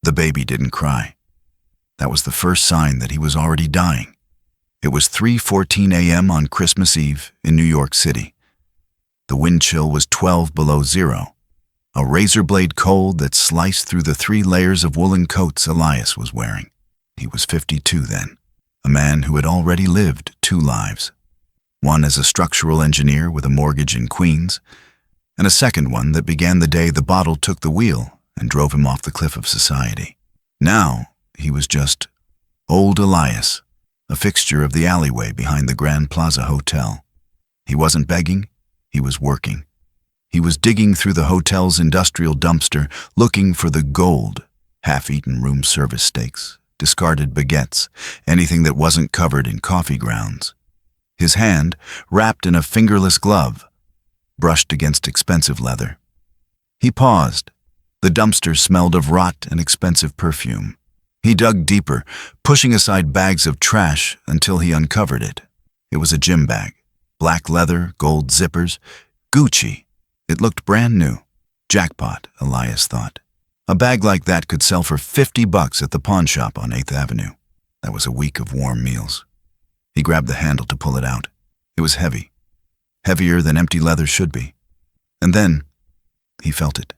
The baby didn't cry. That was the first sign that he was already dying. It was 3:14 a.m. on Christmas Eve in New York City. The wind chill was 12 below zero, a razor blade cold that sliced through the 3 layers of woolen coats Elias was wearing. He was 52 then, a man who had already lived 2 lives. One as a structural engineer with a mortgage in Queens, and a second one that began the day the bottle took the wheel and drove him off the cliff of society. Now, he was just old Elias, a fixture of the alleyway behind the Grand Plaza Hotel. He wasn't begging, he was working. He was digging through the hotel's industrial dumpster, looking for the gold, half-eaten room service steaks, discarded baguettes, anything that wasn't covered in coffee grounds. His hand, wrapped in a fingerless glove, brushed against expensive leather. He paused. The dumpster smelled of rot and expensive perfume. He dug deeper, pushing aside bags of trash until he uncovered it. It was a gym bag. Black leather, gold zippers, Gucci. It looked brand new. Jackpot, Elias thought. A bag like that could sell for $50 at the pawn shop on 8th Avenue. That was a week of warm meals. He grabbed the handle to pull it out. It was heavy. Heavier than empty leather should be. And then, he felt it.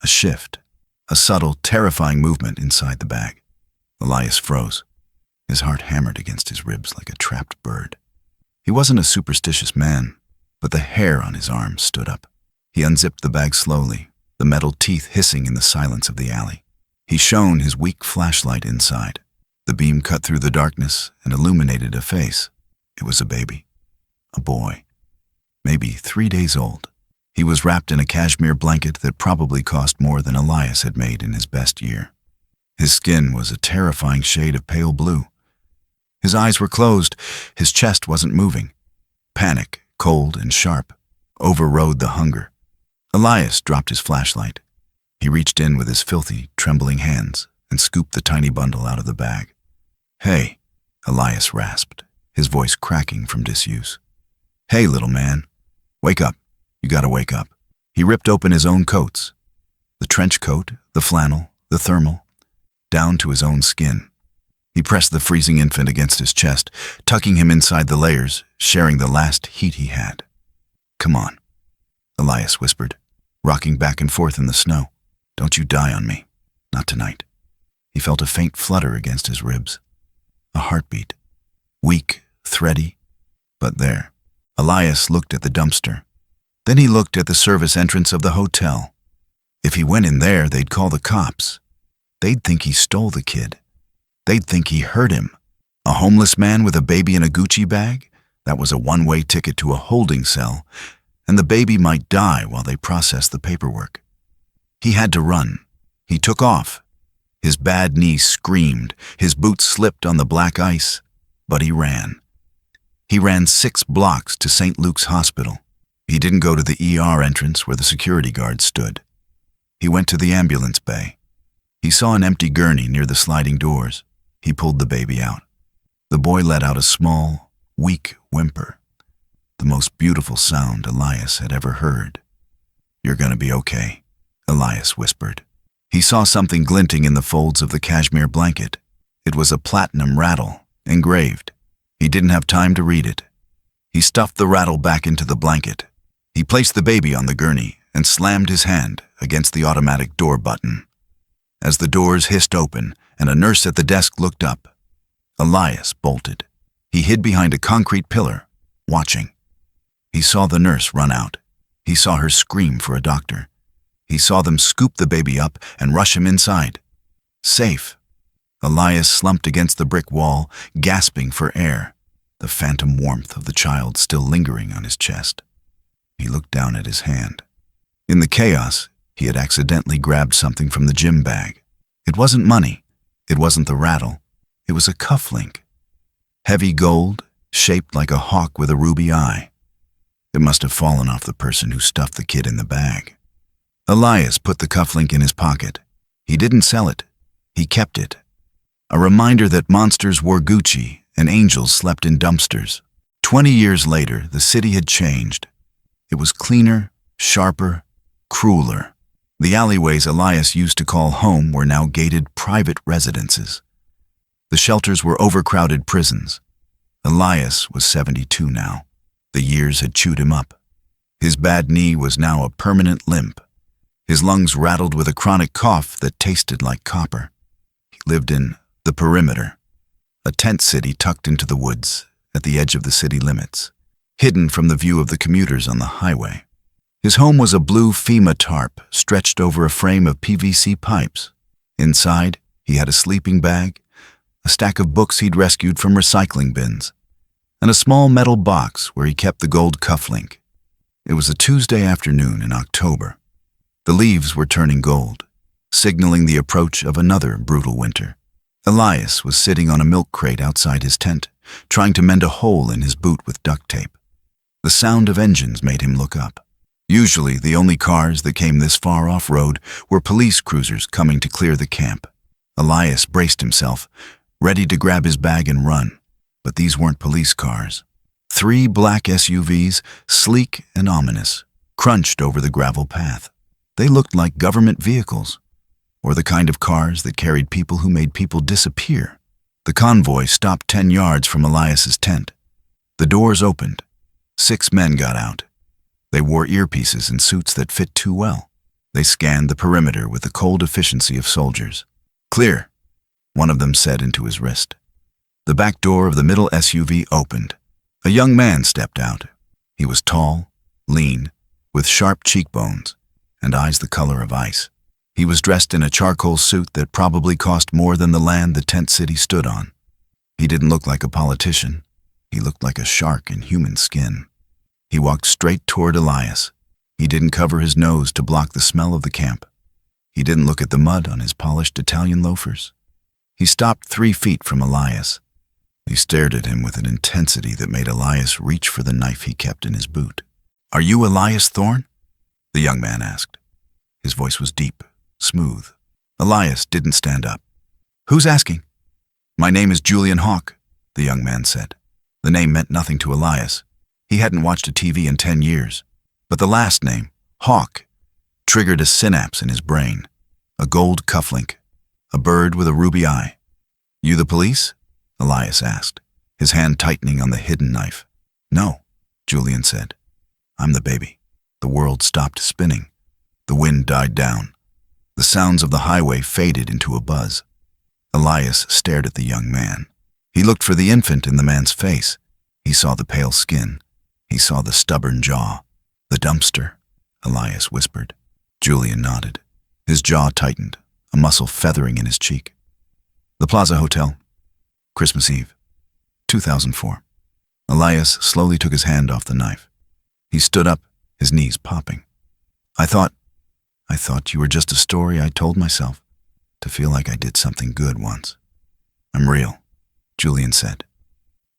A shift. A subtle, terrifying movement inside the bag. Elias froze. His heart hammered against his ribs like a trapped bird. He wasn't a superstitious man, but the hair on his arm stood up. He unzipped the bag slowly, the metal teeth hissing in the silence of the alley. He shone his weak flashlight inside. The beam cut through the darkness and illuminated a face. It was a baby. A boy. Maybe 3 days old. He was wrapped in a cashmere blanket that probably cost more than Elias had made in his best year. His skin was a terrifying shade of pale blue. His eyes were closed. His chest wasn't moving. Panic, cold and sharp, overrode the hunger. Elias dropped his flashlight. He reached in with his filthy, trembling hands and scooped the tiny bundle out of the bag. "Hey," Elias rasped, his voice cracking from disuse. "Hey, little man. Wake up. You gotta wake up." He ripped open his own coats. The trench coat, the flannel, the thermal, down to his own skin. He pressed the freezing infant against his chest, tucking him inside the layers, sharing the last heat he had. "Come on," Elias whispered, rocking back and forth in the snow. "Don't you die on me. Not tonight." He felt a faint flutter against his ribs. A heartbeat. Weak, thready, but there. Elias looked at the dumpster. Then he looked at the service entrance of the hotel. If he went in there, they'd call the cops. They'd think he stole the kid. They'd think he hurt him. A homeless man with a baby in a Gucci bag? That was a one-way ticket to a holding cell, and the baby might die while they processed the paperwork. He had to run. He took off. His bad knee screamed. His boots slipped on the black ice, but he ran. He ran 6 blocks to St. Luke's Hospital. He didn't go to the ER entrance where the security guard stood. He went to the ambulance bay. He saw an empty gurney near the sliding doors. He pulled the baby out. The boy let out a small, weak whimper, the most beautiful sound Elias had ever heard. "You're gonna be okay," Elias whispered. He saw something glinting in the folds of the cashmere blanket. It was a platinum rattle, engraved. He didn't have time to read it. He stuffed the rattle back into the blanket. He placed the baby on the gurney and slammed his hand against the automatic door button. As the doors hissed open and a nurse at the desk looked up, Elias bolted. He hid behind a concrete pillar, watching. He saw the nurse run out. He saw her scream for a doctor. He saw them scoop the baby up and rush him inside. Safe. Elias slumped against the brick wall, gasping for air, the phantom warmth of the child still lingering on his chest. He looked down at his hand. In the chaos, he had accidentally grabbed something from the gym bag. It wasn't money. It wasn't the rattle. It was a cufflink. Heavy gold, shaped like a hawk with a ruby eye. It must have fallen off the person who stuffed the kid in the bag. Elias put the cufflink in his pocket. He didn't sell it. He kept it. A reminder that monsters wore Gucci and angels slept in dumpsters. 20 years later, the city had changed. It was cleaner, sharper, crueler. The alleyways Elias used to call home were now gated private residences. The shelters were overcrowded prisons. Elias was 72 now. The years had chewed him up. His bad knee was now a permanent limp. His lungs rattled with a chronic cough that tasted like copper. He lived in the Perimeter, a tent city tucked into the woods at the edge of the city limits, hidden from the view of the commuters on the highway. His home was a blue FEMA tarp stretched over a frame of PVC pipes. Inside, he had a sleeping bag, a stack of books he'd rescued from recycling bins, and a small metal box where he kept the gold cufflink. It was a Tuesday afternoon in October. The leaves were turning gold, signaling the approach of another brutal winter. Elias was sitting on a milk crate outside his tent, trying to mend a hole in his boot with duct tape. The sound of engines made him look up. Usually, the only cars that came this far off-road were police cruisers coming to clear the camp. Elias braced himself, ready to grab his bag and run. But these weren't police cars. 3 black SUVs, sleek and ominous, crunched over the gravel path. They looked like government vehicles, or the kind of cars that carried people who made people disappear. The convoy stopped 10 yards from Elias's tent. The doors opened. 6 men got out. They wore earpieces and suits that fit too well. They scanned the perimeter with the cold efficiency of soldiers. "Clear," one of them said into his wrist. The back door of the middle SUV opened. A young man stepped out. He was tall, lean, with sharp cheekbones, and eyes the color of ice. He was dressed in a charcoal suit that probably cost more than the land the tent city stood on. He didn't look like a politician. He looked like a shark in human skin. He walked straight toward Elias. He didn't cover his nose to block the smell of the camp. He didn't look at the mud on his polished Italian loafers. He stopped 3 feet from Elias. He stared at him with an intensity that made Elias reach for the knife he kept in his boot. "Are you Elias Thorne?" the young man asked. His voice was deep, smooth. Elias didn't stand up. "Who's asking?" "My name is Julian Hawk," the young man said. The name meant nothing to Elias. He hadn't watched a TV in 10 years. But the last name, Hawk, triggered a synapse in his brain. A gold cufflink. A bird with a ruby eye. "You the police?" Elias asked, his hand tightening on the hidden knife. "No," Julian said. "I'm the baby." The world stopped spinning. The wind died down. The sounds of the highway faded into a buzz. Elias stared at the young man. He looked for the infant in the man's face. He saw the pale skin. He saw the stubborn jaw. "The dumpster," Elias whispered. Julian nodded. His jaw tightened, a muscle feathering in his cheek. "The Plaza Hotel. Christmas Eve, 2004. Elias slowly took his hand off the knife. He stood up, his knees popping. I thought you were just a story I told myself, to feel like I did something good once." "I'm real," Julian said.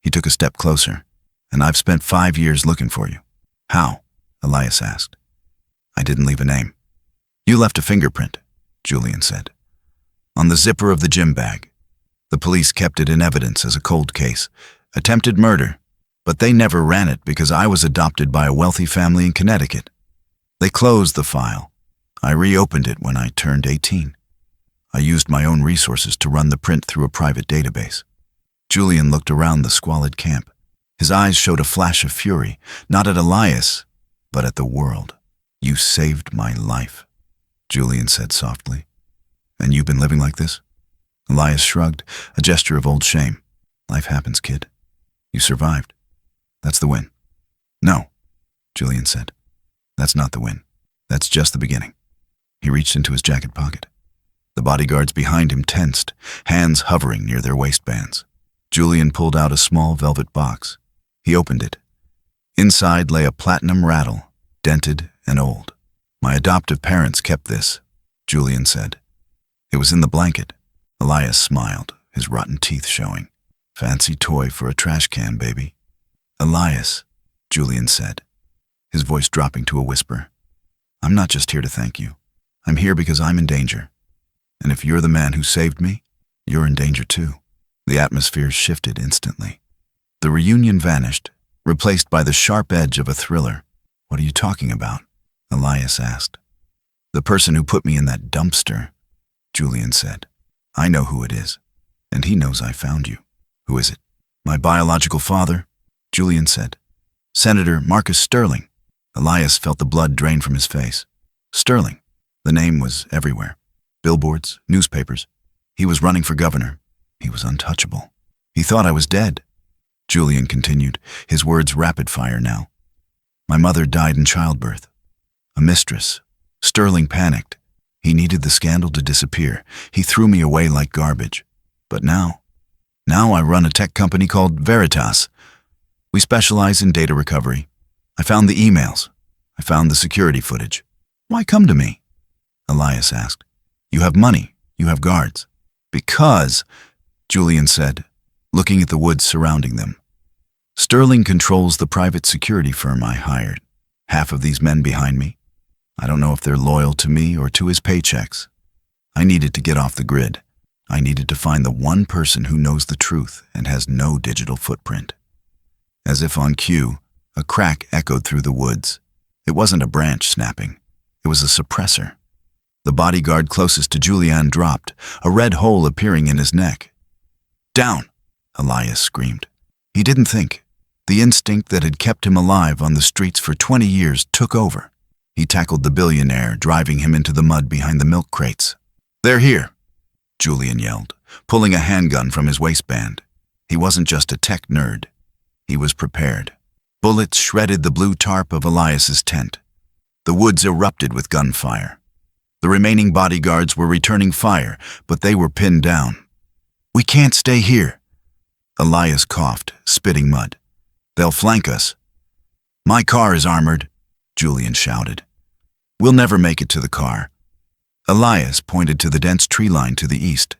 He took a step closer. "And I've spent 5 years looking for you." "How?" Elias asked. "I didn't leave a name." "You left a fingerprint," Julian said. "On the zipper of the gym bag. The police kept it in evidence as a cold case, attempted murder, but they never ran it because I was adopted by a wealthy family in Connecticut. They closed the file. I reopened it when I turned 18. I used my own resources to run the print through a private database." Julian looked around the squalid camp. His eyes showed a flash of fury, not at Elias, but at the world. "You saved my life," Julian said softly. "And you've been living like this?" Elias shrugged, a gesture of old shame. "Life happens, kid. You survived. That's the win." "No," Julian said. "That's not the win. That's just the beginning." He reached into his jacket pocket. The bodyguards behind him tensed, hands hovering near their waistbands. Julian pulled out a small velvet box. He opened it. Inside lay a platinum rattle, dented and old. "My adoptive parents kept this," Julian said. "It was in the blanket." Elias smiled, his rotten teeth showing. "Fancy toy for a trash can, baby." "Elias," Julian said, his voice dropping to a whisper. "I'm not just here to thank you. I'm here because I'm in danger. And if you're the man who saved me, you're in danger too." The atmosphere shifted instantly. The reunion vanished, replaced by the sharp edge of a thriller. "What are you talking about?" Elias asked. The person who put me in that dumpster, Julian said. I know who it is, and he knows I found you. Who is it? My biological father, Julian said. Senator Marcus Sterling. Elias felt the blood drain from his face. Sterling. The name was everywhere. Billboards, newspapers. He was running for governor. He was untouchable. He thought I was dead. Julian continued, his words rapid fire now. My mother died in childbirth. A mistress. Sterling panicked. He needed the scandal to disappear. He threw me away like garbage. But now I run a tech company called Veritas. We specialize in data recovery. I found the emails. I found the security footage. Why come to me? Elias asked. You have money. You have guards. Because, Julian said, looking at the woods surrounding them. Sterling controls the private security firm I hired. Half of these men behind me. I don't know if they're loyal to me or to his paychecks. I needed to get off the grid. I needed to find the one person who knows the truth and has no digital footprint. As if on cue, a crack echoed through the woods. It wasn't a branch snapping. It was a suppressor. The bodyguard closest to Julian dropped, a red hole appearing in his neck. Down, Elias screamed. He didn't think. The instinct that had kept him alive on the streets for 20 years took over. He tackled the billionaire, driving him into the mud behind the milk crates. They're here, Julian yelled, pulling a handgun from his waistband. He wasn't just a tech nerd. He was prepared. Bullets shredded the blue tarp of Elias's tent. The woods erupted with gunfire. The remaining bodyguards were returning fire, but they were pinned down. We can't stay here. Elias coughed, spitting mud. They'll flank us. My car is armored, Julian shouted. We'll never make it to the car. Elias pointed to the dense tree line to the east.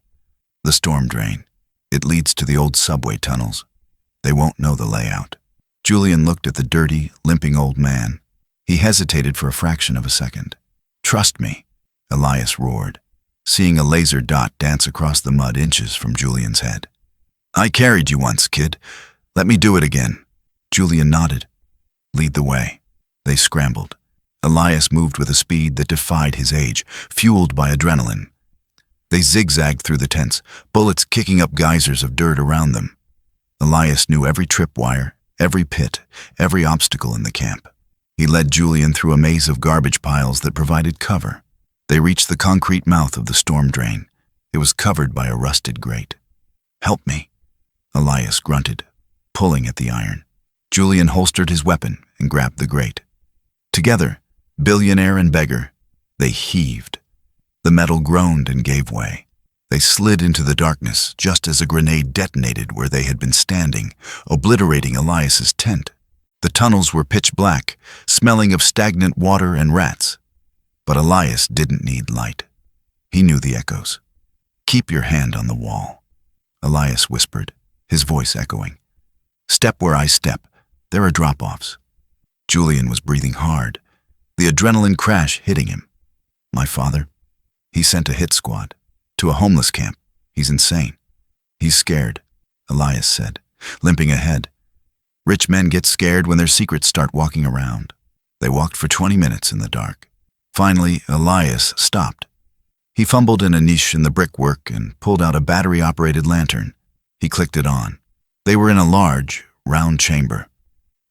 The storm drain. It leads to the old subway tunnels. They won't know the layout. Julian looked at the dirty, limping old man. He hesitated for a fraction of a second. Trust me, Elias roared, seeing a laser dot dance across the mud inches from Julian's head. I carried you once, kid. Let me do it again. Julian nodded. Lead the way. They scrambled. Elias moved with a speed that defied his age, fueled by adrenaline. They zigzagged through the tents, bullets kicking up geysers of dirt around them. Elias knew every tripwire, every pit, every obstacle in the camp. He led Julian through a maze of garbage piles that provided cover. They reached the concrete mouth of the storm drain. It was covered by a rusted grate. Help me, Elias grunted, pulling at the iron. Julian holstered his weapon and grabbed the grate. Together, billionaire and beggar, they heaved. The metal groaned and gave way. They slid into the darkness just as a grenade detonated where they had been standing, obliterating Elias's tent. The tunnels were pitch black, smelling of stagnant water and rats. But Elias didn't need light. He knew the echoes. Keep your hand on the wall, Elias whispered, his voice echoing. Step where I step. There are drop-offs. Julian was breathing hard, the adrenaline crash hitting him. My father? He sent a hit squad. To a homeless camp. He's insane. He's scared, Elias said, limping ahead. Rich men get scared when their secrets start walking around. They walked for 20 minutes in the dark. Finally, Elias stopped. He fumbled in a niche in the brickwork and pulled out a battery-operated lantern. He clicked it on. They were in a large, round chamber.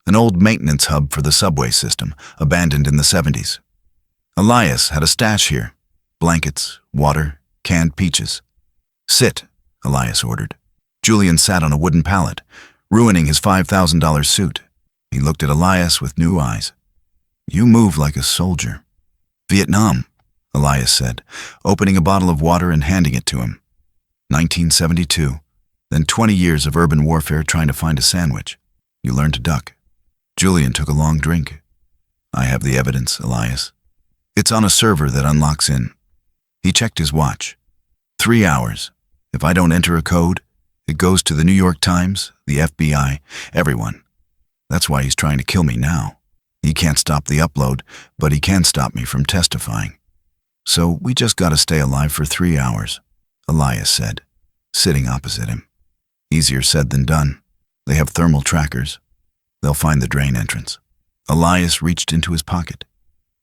An old maintenance hub for the subway system, abandoned in the 70s. Elias had a stash here. Blankets, water, canned peaches. Sit, Elias ordered. Julian sat on a wooden pallet, ruining his $5,000 suit. He looked at Elias with new eyes. You move like a soldier. Vietnam, Elias said, opening a bottle of water and handing it to him. 1972. Then 20 years of urban warfare trying to find a sandwich. You learn to duck. Julian took a long drink. I have the evidence, Elias. It's on a server that unlocks in. He checked his watch. 3 hours. If I don't enter a code, it goes to the New York Times, the FBI, everyone. That's why he's trying to kill me now. He can't stop the upload, but he can stop me from testifying. So we just gotta stay alive for 3 hours, Elias said, sitting opposite him. Easier said than done. They have thermal trackers. They'll find the drain entrance. Elias reached into his pocket.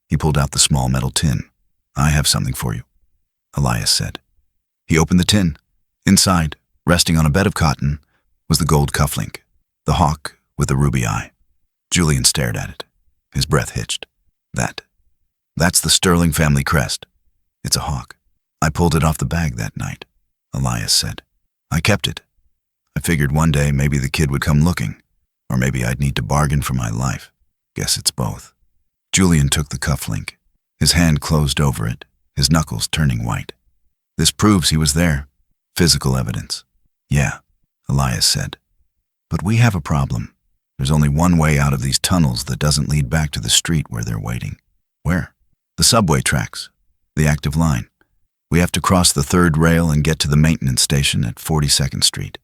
He pulled out the small metal tin. I have something for you, Elias said. He opened the tin. Inside, resting on a bed of cotton, was the gold cufflink, the hawk with the ruby eye. Julian stared at it. His breath hitched. That's the Sterling family crest. It's a hawk. I pulled it off the bag that night, Elias said. I kept it. I figured one day maybe the kid would come looking, or maybe I'd need to bargain for my life. Guess it's both. Julian took the cufflink. His hand closed over it, his knuckles turning white. This proves he was there. Physical evidence. Yeah, Elias said. But we have a problem. There's only one way out of these tunnels that doesn't lead back to the street where they're waiting. Where? The subway tracks. The active line. We have to cross the third rail and get to the maintenance station at 42nd Street.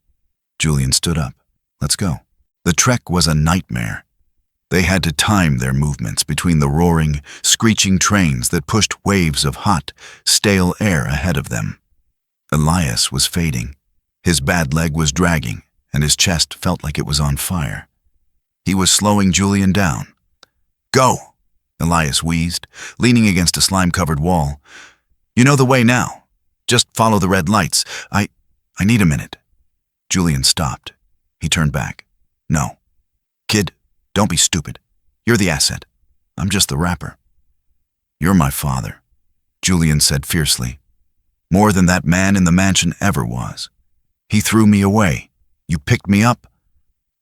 Julian stood up. Let's go. The trek was a nightmare. They had to time their movements between the roaring, screeching trains that pushed waves of hot, stale air ahead of them. Elias was fading. His bad leg was dragging, and his chest felt like it was on fire. He was slowing Julian down. Go, Elias wheezed, leaning against a slime-covered wall. You know the way now. Just follow the red lights. I need a minute. Julian stopped. He turned back. No. Kid, don't be stupid. You're the asset. I'm just the wrapper. You're my father, Julian said fiercely. More than that man in the mansion ever was. He threw me away. You picked me up.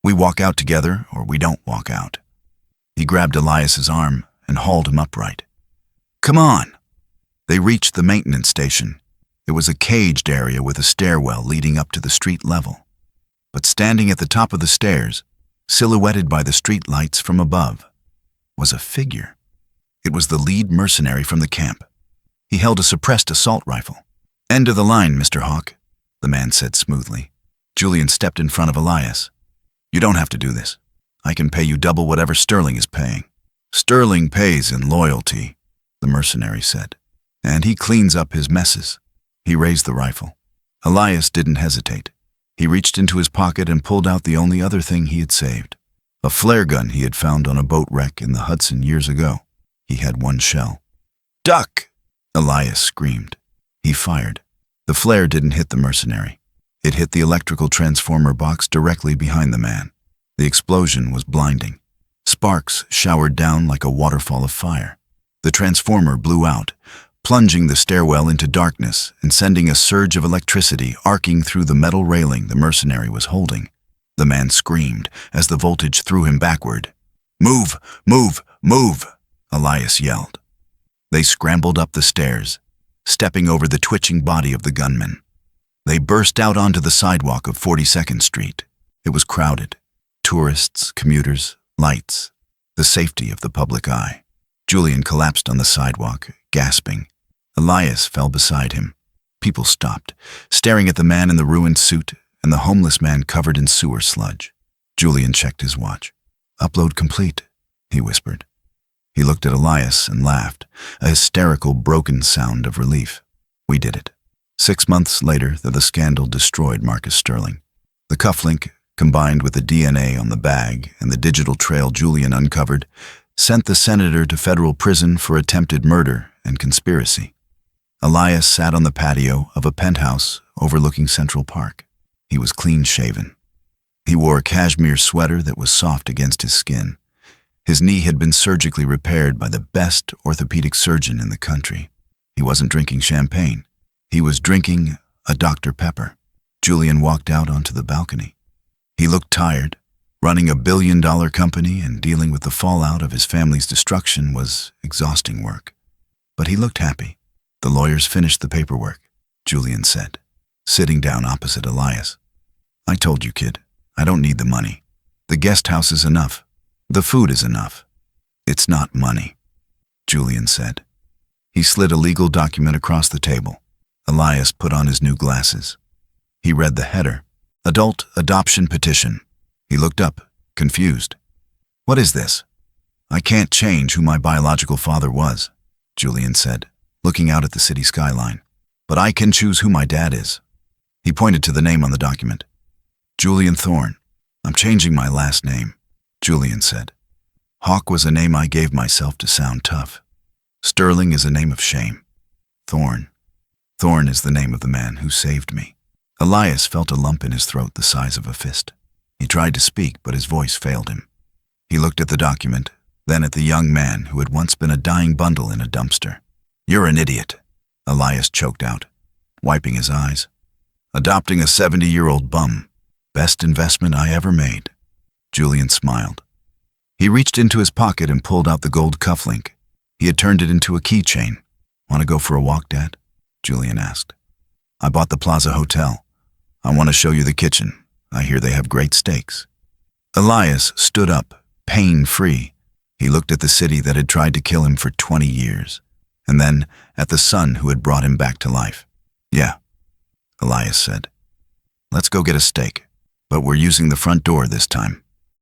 We walk out together, or we don't walk out. He grabbed Elias's arm and hauled him upright. Come on. They reached the maintenance station. It was a caged area with a stairwell leading up to the street level. But standing at the top of the stairs, silhouetted by the street lights from above, was a figure. It was the lead mercenary from the camp. He held a suppressed assault rifle. End of the line, Mr. Hawk, the man said smoothly. Julian stepped in front of Elias. You don't have to do this. I can pay you double whatever Sterling is paying. Sterling pays in loyalty, the mercenary said. And he cleans up his messes. He raised the rifle. Elias didn't hesitate. He reached into his pocket and pulled out the only other thing he had saved. A flare gun he had found on a boat wreck in the Hudson years ago. He had one shell. Duck! Elias screamed. He fired. The flare didn't hit the mercenary. It hit the electrical transformer box directly behind the man. The explosion was blinding. Sparks showered down like a waterfall of fire. The transformer blew out, plunging the stairwell into darkness and sending a surge of electricity arcing through the metal railing the mercenary was holding. The man screamed as the voltage threw him backward. Move! Move! Move! Elias yelled. They scrambled up the stairs, stepping over the twitching body of the gunman. They burst out onto the sidewalk of 42nd Street. It was crowded. Tourists, commuters, lights, the safety of the public eye. Julian collapsed on the sidewalk, gasping. Elias fell beside him. People stopped, staring at the man in the ruined suit and the homeless man covered in sewer sludge. Julian checked his watch. Upload complete, he whispered. He looked at Elias and laughed, a hysterical, broken sound of relief. We did it. 6 months later, the scandal destroyed Marcus Sterling. The cufflink, combined with the DNA on the bag and the digital trail Julian uncovered, sent the senator to federal prison for attempted murder and conspiracy. Elias sat on the patio of a penthouse overlooking Central Park. He was clean-shaven. He wore a cashmere sweater that was soft against his skin. His knee had been surgically repaired by the best orthopedic surgeon in the country. He wasn't drinking champagne. He was drinking a Dr. Pepper. Julian walked out onto the balcony. He looked tired. Running a billion-dollar company and dealing with the fallout of his family's destruction was exhausting work. But he looked happy. The lawyers finished the paperwork, Julian said, sitting down opposite Elias. I told you, kid, I don't need the money. The guest house is enough. The food is enough. It's not money, Julian said. He slid a legal document across the table. Elias put on his new glasses. He read the header, Adult Adoption Petition. He looked up, confused. What is this? I can't change who my biological father was, Julian said, looking out at the city skyline. But I can choose who my dad is. He pointed to the name on the document. Julian Thorne. I'm changing my last name, Julian said. Hawk was a name I gave myself to sound tough. Sterling is a name of shame. Thorn. Thorn is the name of the man who saved me. Elias felt a lump in his throat the size of a fist. He tried to speak, but his voice failed him. He looked at the document, then at the young man who had once been a dying bundle in a dumpster. "You're an idiot," Elias choked out, wiping his eyes. "Adopting a 70-year-old bum. Best investment I ever made." Julian smiled. He reached into his pocket and pulled out the gold cufflink. He had turned it into a keychain. "Want to go for a walk, Dad?" Julian asked. "I bought the Plaza Hotel. I want to show you the kitchen. I hear they have great steaks." Elias stood up, pain-free. He looked at the city that had tried to kill him for 20 years, and then at the son who had brought him back to life. "Yeah," Elias said. "Let's go get a steak, but we're using the front door this time."